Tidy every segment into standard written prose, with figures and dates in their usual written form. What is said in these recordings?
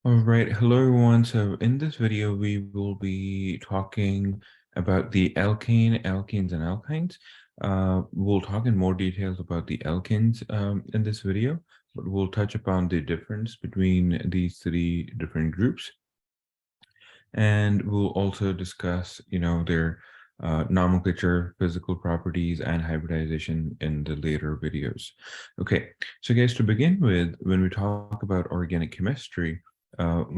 All right, hello everyone. So in this video, we will be talking about the alkane, alkenes, and alkynes. We'll talk in more details about the alkenes in this video, but we'll touch upon the difference between these three different groups. And we'll also discuss, their nomenclature, physical properties, and hybridization in the later videos. Okay, so guys, to begin with, when we talk about organic chemistry,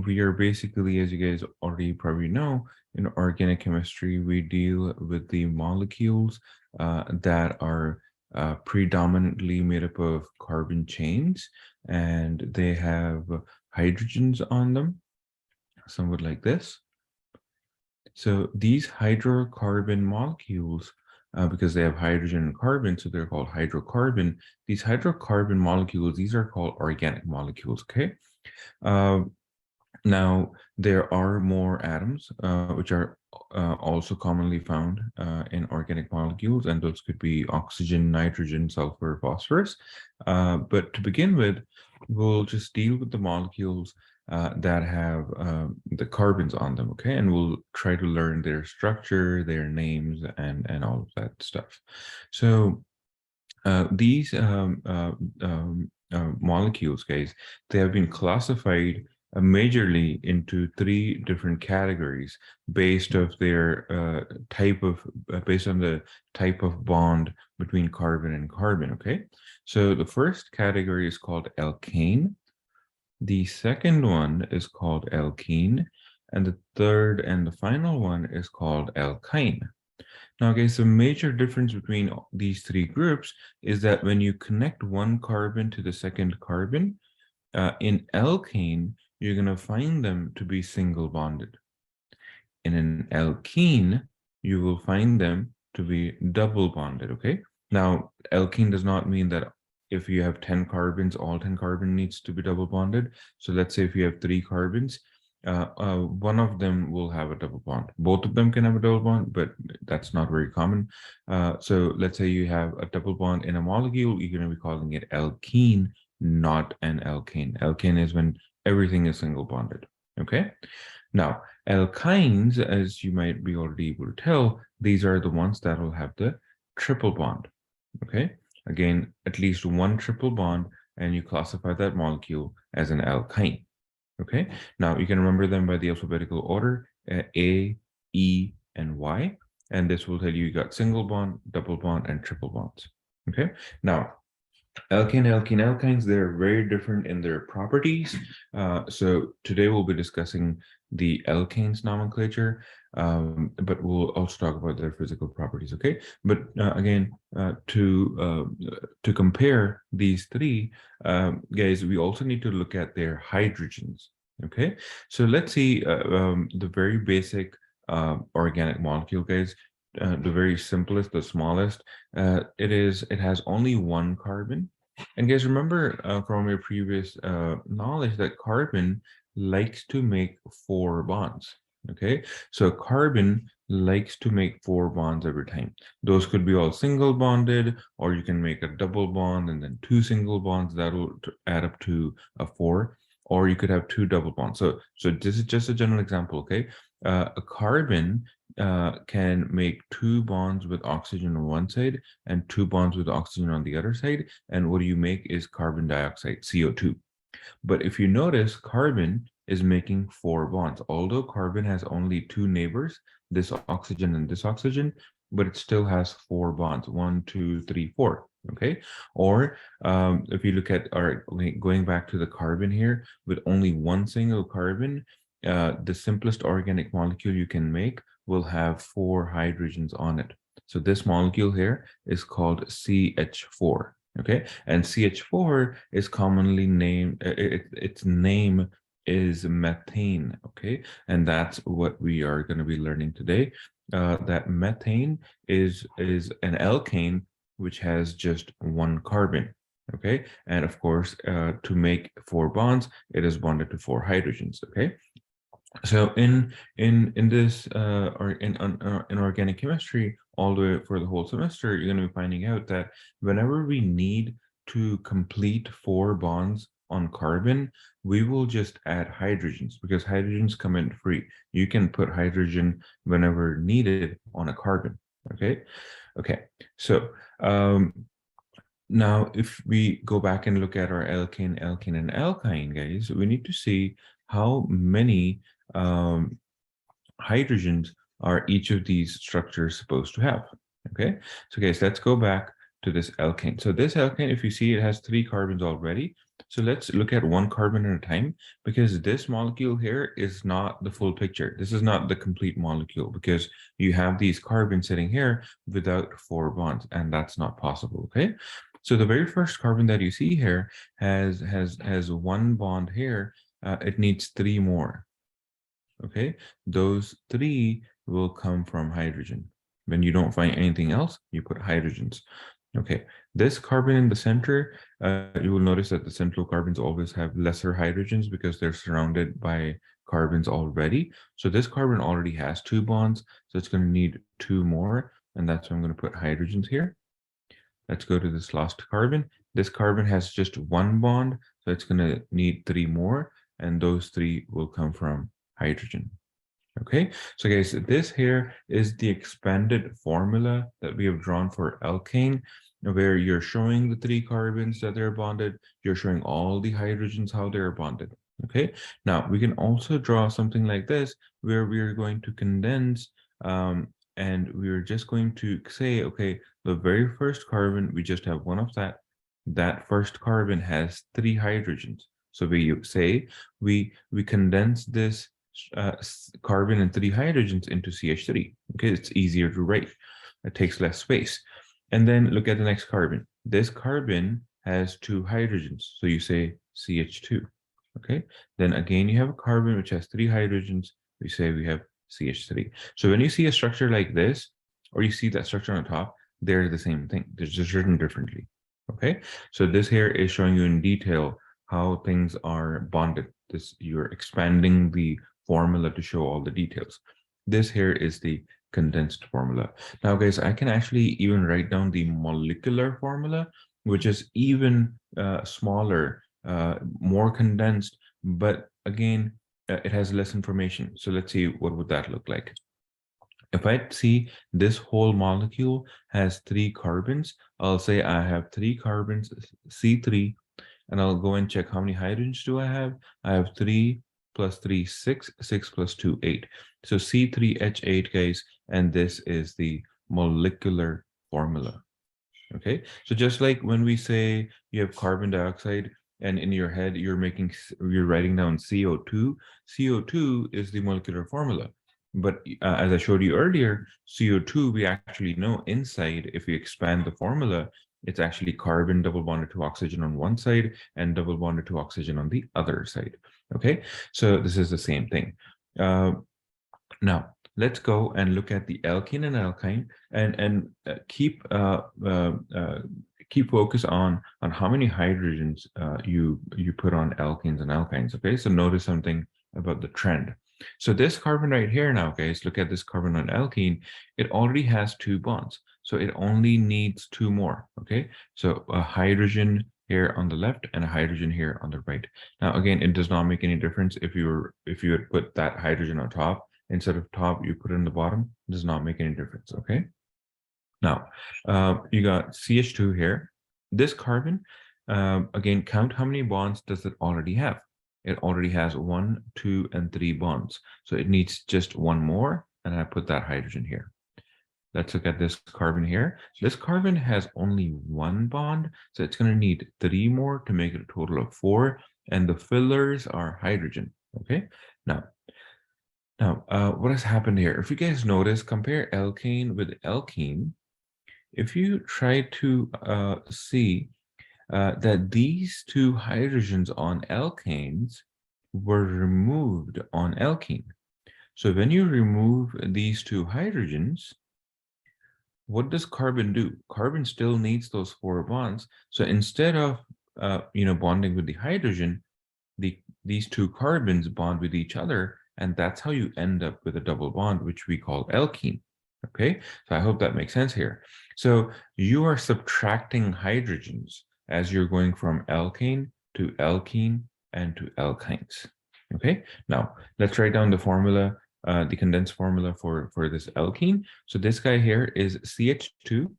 we are basically, as you guys already probably know, in organic chemistry, we deal with the molecules that are predominantly made up of carbon chains, and they have hydrogens on them, somewhat like this. So these hydrocarbon molecules, because they have hydrogen and carbon, so they're called hydrocarbon. These hydrocarbon molecules, these are called organic molecules, okay? Uh, Now, there are more atoms, which are also commonly found in organic molecules, and those could be oxygen, nitrogen, sulfur, phosphorus. But to begin with, we'll just deal with the molecules that have the carbons on them, okay? And we'll try to learn their structure, their names, and all of that stuff. So these molecules, guys, they have been classified majorly into three different categories based of their based on the type of bond between carbon and carbon. Okay, so the first category is called alkane. The second one is called alkene, and the third and the final one is called alkyne. Now, guys, the major difference between these three groups is that when you connect one carbon to the second carbon, in alkane, you're going to find them to be single bonded. In an alkene, you will find them to be double bonded, okay? Now, alkene does not mean that if you have 10 carbons, all 10 carbon needs to be double bonded. So let's say if you have 3 carbons, one of them will have a double bond. Both of them can have a double bond, but that's not very common. So let's say you have a double bond in a molecule, you're going to be calling it alkene, not an alkane. Alkane is when everything is single bonded, okay? Now, alkynes, as you might be already able to tell, these are the ones that will have the triple bond, okay? Again, at least one triple bond, and you classify that molecule as an alkyne. Okay, now you can remember them by the alphabetical order, A, E, and Y. And this will tell you got single bond, double bond, and triple bonds. Okay, now alkane, alkynes, they're very different in their properties. So today we'll be discussing the alkanes nomenclature, but we'll also talk about their physical properties, okay? But again, to compare these three, guys, we also need to look at their hydrogens, okay? So let's see the very basic organic molecule, guys. The very simplest, the smallest, it has only one carbon. And guys, remember from your previous knowledge that carbon likes to make 4 bonds. Okay, so carbon likes to make 4 bonds every time. Those could be all single bonded, or you can make a double bond and then 2 single bonds that will add up to a 4, or you could have 2 double bonds. So this is just a general example. Okay, a carbon can make 2 bonds with oxygen on one side and 2 bonds with oxygen on the other side. And what you make is carbon dioxide, CO2. But if you notice, carbon is making 4 bonds. Although carbon has only 2 neighbors, this oxygen and this oxygen, but it still has 4 bonds, 1, 2, 3, 4. Okay, or if you look at going back to the carbon here, with only one single carbon, the simplest organic molecule you can make will have 4 hydrogens on it. So this molecule here is called CH4. Okay, and CH4 is commonly named, its name is methane. Okay, and that's what we are going to be learning today. That methane is an alkane which has just one carbon. Okay, and of course, to make 4 bonds, it is bonded to 4 hydrogens. Okay, so in this or in organic chemistry, all the way for the whole semester, you're going to be finding out that whenever we need to complete 4 bonds on carbon, we will just add hydrogens because hydrogens come in free. You can put hydrogen whenever needed on a carbon. Okay. Okay. So now if we go back and look at our alkane, alkene, and alkyne, guys, we need to see how many hydrogens are each of these structures supposed to have. Okay, so guys, let's go back to this alkane. So this alkane, if you see, it has 3 carbons already. So let's look at 1 carbon at a time, because this molecule here is not the full picture. This is not the complete molecule, because you have these carbons sitting here without 4 bonds, and that's not possible. Okay, so the very first carbon that you see here has 1 bond here. It needs 3 more. Okay, those 3 will come from hydrogen. When you don't find anything else, you put hydrogens. Okay, this carbon in the center, you will notice that the central carbons always have lesser hydrogens because they're surrounded by carbons already. So this carbon already has 2 bonds, so it's going to need 2 more, and that's why I'm going to put hydrogens here. Let's go to this last carbon. This carbon has just 1 bond, so it's going to need 3 more, and those 3 will come from hydrogen. Okay, so guys, this here is the expanded formula that we have drawn for alkane, where you're showing the 3 carbons that they're bonded, you're showing all the hydrogens how they're bonded. Okay, now we can also draw something like this, where we're going to condense and we're just going to say, okay, the very first carbon, we just have 1 of that. That first carbon has 3 hydrogens. So we say we condense this carbon and 3 hydrogens into CH3. Okay, it's easier to write. It takes less space. And then look at the next carbon. This carbon has 2 hydrogens. So you say CH2. Okay, then again, you have a carbon which has 3 hydrogens. We say we have CH3. So when you see a structure like this, or you see that structure on the top, they're the same thing. They're just written differently. Okay, so this here is showing you in detail how things are bonded. This, you're expanding the formula to show all the details. This here is the condensed formula. Now, guys, I can actually even write down the molecular formula, which is even smaller, more condensed, but again, it has less information. So let's see, what would that look like? If I see this whole molecule has 3 carbons, I'll say I have 3 carbons, C3, and I'll go and check how many hydrogens do I have. I have 3 plus 3, 6, 6 plus 2, 8. So C3H8, guys, and this is the molecular formula. Okay, so just like when we say you have carbon dioxide, and in your head you're writing down CO2. CO2 is the molecular formula. But as I showed you earlier, CO2, we actually know inside, if we expand the formula, it's actually carbon double bonded to oxygen on one side and double bonded to oxygen on the other side. Okay, so this is the same thing. Now, let's go and look at the alkene and alkyne, and keep focus on how many hydrogens you put on alkenes and alkynes. Okay, so notice something about the trend. So this carbon right here now, guys, look at this carbon on alkene. It already has 2 bonds, so it only needs 2 more. Okay, so a hydrogen here on the left and a hydrogen here on the right. Now, again, it does not make any difference if you had put that hydrogen on top. Instead of top, you put it in the bottom. It does not make any difference. Okay. Now, you got CH2 here. This carbon, again, count how many bonds does it already have. It already has 1, 2, and 3 bonds. So it needs just 1 more, and I put that hydrogen here. Let's look at this carbon here. This carbon has only 1 bond, so it's going to need 3 more to make it a total of 4, and the fillers are hydrogen. Okay. Now, what has happened here? If you guys notice, compare alkane with alkene. If you try to see that these 2 hydrogens on alkanes were removed on alkene. So when you remove these 2 hydrogens, what does carbon do? Carbon still needs those 4 bonds. So instead of bonding with the hydrogen, these 2 carbons bond with each other, and that's how you end up with a double bond, which we call alkene. Okay, so I hope that makes sense here. So you are subtracting hydrogens as you're going from alkane to alkene, and to alkynes. Okay, now let's write down the formula, the condensed formula for this alkene. So this guy here is CH2,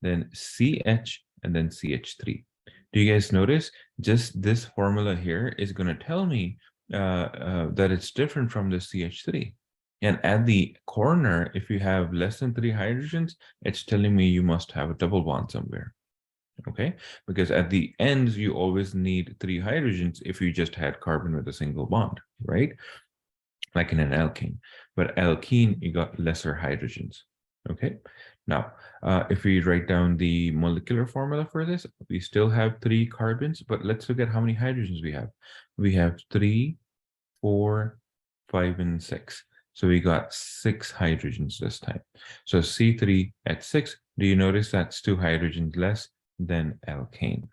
then CH, and then CH3. Do you guys notice just this formula here is going to tell me that it's different from the CH3. And at the corner, if you have less than 3 hydrogens, it's telling me you must have a double bond somewhere. Okay, because at the ends, you always need 3 hydrogens if you just had carbon with a single bond, right? Like in an alkane. But alkene, you got lesser hydrogens. Okay, now if we write down the molecular formula for this, we still have 3 carbons, but let's look at how many hydrogens we have. We have 3, 4, 5, and 6. So we got 6 hydrogens this time. So C3 at 6, do you notice that's 2 hydrogens less than alkane?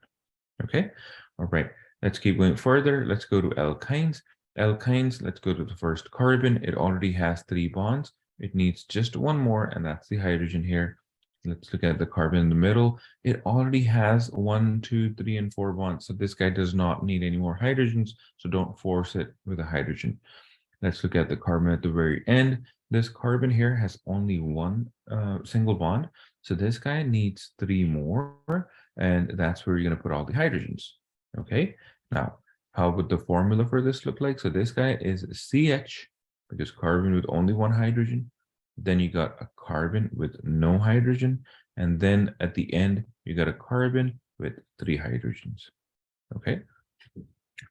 Okay, all right, let's keep going further. Let's go to alkynes. Alkynes, let's go to the first carbon. It already has 3 bonds. It needs just 1 more, and that's the hydrogen here. Let's look at the carbon in the middle. It already has 1, 2, 3, and 4 bonds. So this guy does not need any more hydrogens, so don't force it with a hydrogen. Let's look at the carbon at the very end. This carbon here has only 1 single bond. So this guy needs 3 more, and that's where you're going to put all the hydrogens. Okay, now how would the formula for this look like? So this guy is CH, because carbon with only 1 hydrogen. Then you got a carbon with no hydrogen. And then at the end, you got a carbon with 3 hydrogens. Okay,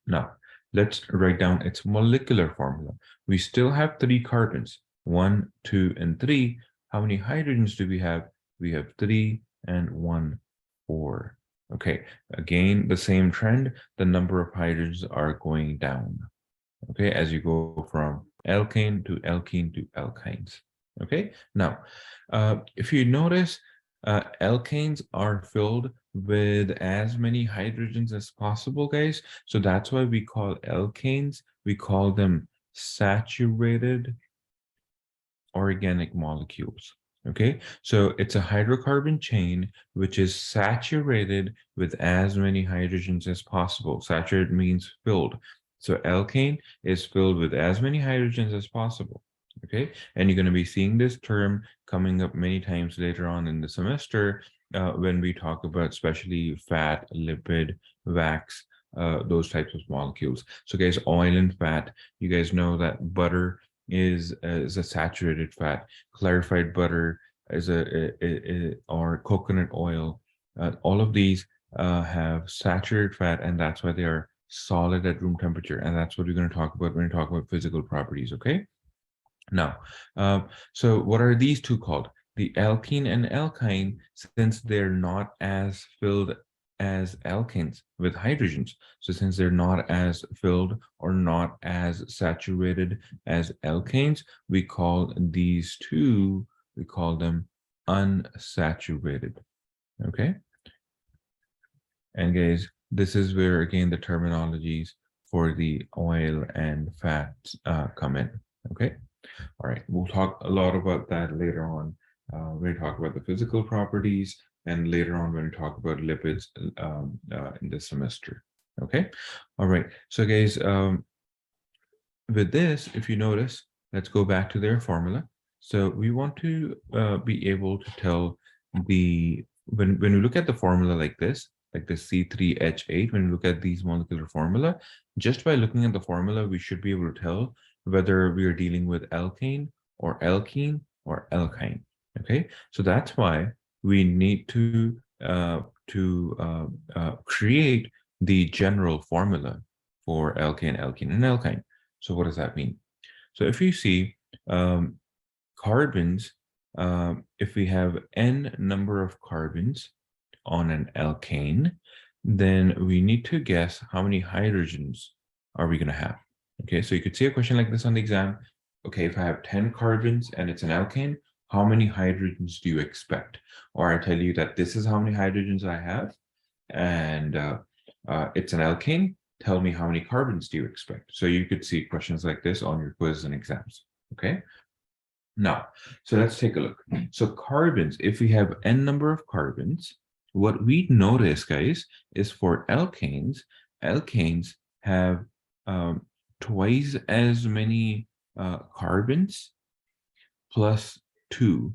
now let's write down its molecular formula. We still have 3 carbons, 1, 2, and 3. How many hydrogens do we have? We have 3 and 1, 4. Okay, again, the same trend, the number of hydrogens are going down. Okay, as you go from alkane to alkene to alkynes. Okay, now, if you notice, alkanes are filled with as many hydrogens as possible, guys. So that's why we call alkanes, we call them saturated organic molecules. Okay, so it's a hydrocarbon chain which is saturated with as many hydrogens as possible. Saturated means filled. So alkane is filled with as many hydrogens as possible. Okay, and you're going to be seeing this term coming up many times later on in the semester when we talk about especially fat, lipid, wax, those types of molecules. So guys, oil and fat, you guys know that butter is a saturated fat, clarified butter is or coconut oil. All of these have saturated fat, and that's why they are solid at room temperature. And that's what we're going to talk about when we talk about physical properties. Okay. Now, so what are these two called? The alkene and alkyne, since they're not as filled as alkanes with hydrogens. So since they're not as filled or not as saturated as alkanes, we call these two, we call them unsaturated. Okay. And guys, this is where again the terminologies for the oil and fat come in. Okay. All right, we'll talk a lot about that later on when we talk about the physical properties, and later on when we talk about lipids in this semester. Okay, all right. So guys, with this, if you notice, let's go back to their formula. So we want to be able to tell the, when we look at the formula like this, like the C3H8, when we look at these molecular formula, just by looking at the formula, we should be able to tell whether we are dealing with alkane or alkene or alkyne. Okay, so that's why we need to create the general formula for alkane, alkene, and alkyne. So what does that mean? So if you see carbons, if we have n number of carbons on an alkane, then we need to guess how many hydrogens are we going to have. Okay, so you could see a question like this on the exam. Okay, if I have 10 carbons and it's an alkane, how many hydrogens do you expect? Or I tell you that this is how many hydrogens I have, and it's an alkane, tell me how many carbons do you expect? So you could see questions like this on your quiz and exams. Okay, now, so let's take a look. So carbons, if we have n number of carbons, what we notice, guys, is for alkanes have twice as many carbons plus 2.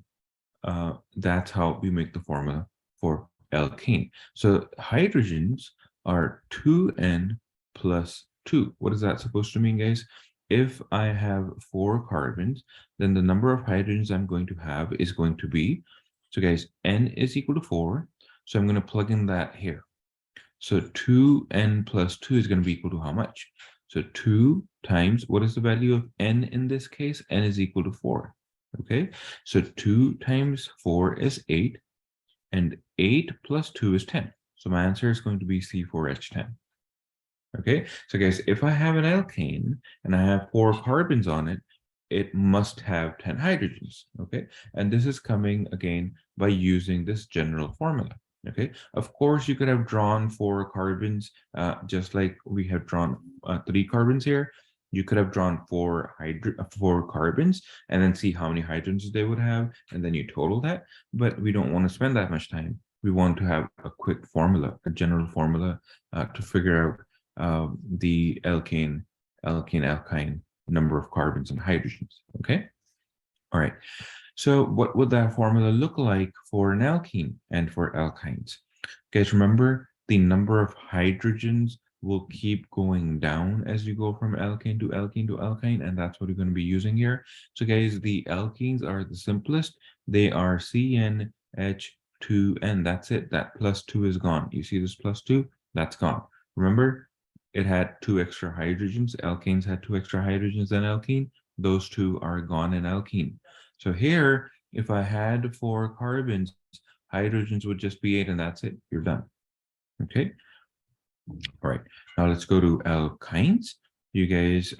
That's how we make the formula for alkane. So hydrogens are 2n plus 2. What is that supposed to mean, guys? If I have 4 carbons, then the number of hydrogens I'm going to have is going to be, so guys, n is equal to 4. So I'm going to plug in that here. So 2n plus 2 is going to be equal to how much? So 2 times, what is the value of n in this case? N is equal to 4. Okay, so 2 times 4 is 8, and 8 plus 2 is 10. So my answer is going to be C4H10. Okay, so guys, if I have an alkane and I have 4 carbons on it, it must have 10 hydrogens. Okay, and this is coming again by using this general formula. Okay, of course, you could have drawn 4 carbons, just like we have drawn 3 carbons here. You could have drawn 4 carbons and then see how many hydrogens they would have, and then you total that. But we don't want to spend that much time. We want to have a quick formula, a general formula to figure out the alkyne number of carbons and hydrogens. Okay. All right. So what would that formula look like for an alkene and for alkynes? Guys, remember the number of hydrogens will keep going down as you go from alkane to alkene to alkyne, and that's what we're going to be using here. So guys, the alkenes are the simplest. They are CnH2n. That's it. That plus 2 is gone. You see this plus 2? That's gone. Remember, it had 2 extra hydrogens. Alkanes had 2 extra hydrogens than alkene. Those 2 are gone in alkene. So here, if I had 4 carbons, hydrogens would just be 8, and that's it. You're done. Okay. All right. Now let's go to alkynes. You guys,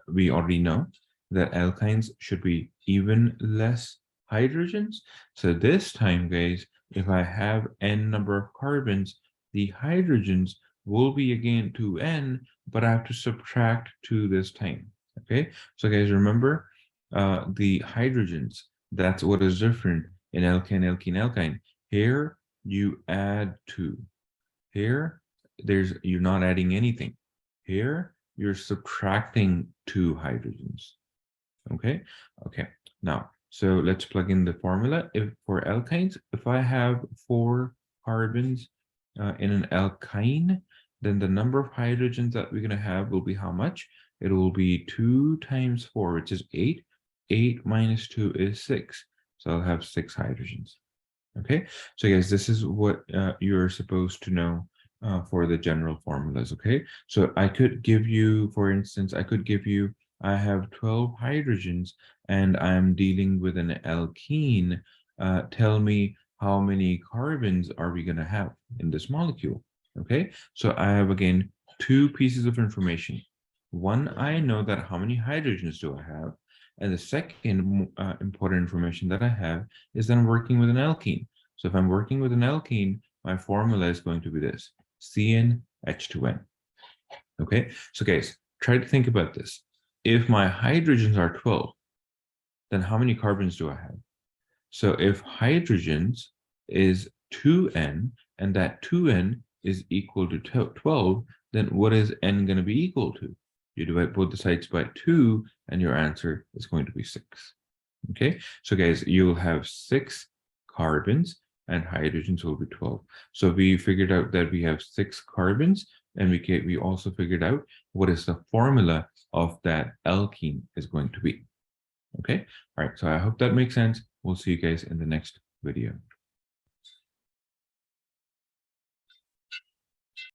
we already know that alkynes should be even less hydrogens. So this time, guys, if I have n number of carbons, the hydrogens will be again 2n, but I have to subtract 2 this time. Okay. So guys, remember the hydrogens. That's what is different in alkane, alkene, alkyne. Here you add 2. Here, you're not adding anything. Here, you're subtracting 2 hydrogens. Okay. Okay. Now, so let's plug in the formula. If for alkynes, if I have 4 carbons in an alkyne, then the number of hydrogens that we're going to have will be how much? It will be 2 times 4, which is 8. 8 minus 2 is 6. So I'll have 6 hydrogens. Okay, so guys, this is what you're supposed to know for the general formulas. Okay, so I could give you, for instance, I have 12 hydrogens and I'm dealing with an alkene. Tell me how many carbons are we going to have in this molecule? Okay, so I have again 2 pieces of information. One, I know that how many hydrogens do I have? And the second important information that I have is that I'm working with an alkene. So if I'm working with an alkene, my formula is going to be this, CnH2n. Okay, so guys, try to think about this. If my hydrogens are 12, then how many carbons do I have? So if hydrogens is 2n, and that 2n is equal to 12, then what is n going to be equal to? You divide both the sides by 2, and your answer is going to be 6. Okay, so guys, you'll have 6 carbons, and hydrogens will be 12. So we figured out that we have 6 carbons, and we also figured out what is the formula of that alkene is going to be. Okay, all right, so I hope that makes sense. We'll see you guys in the next video.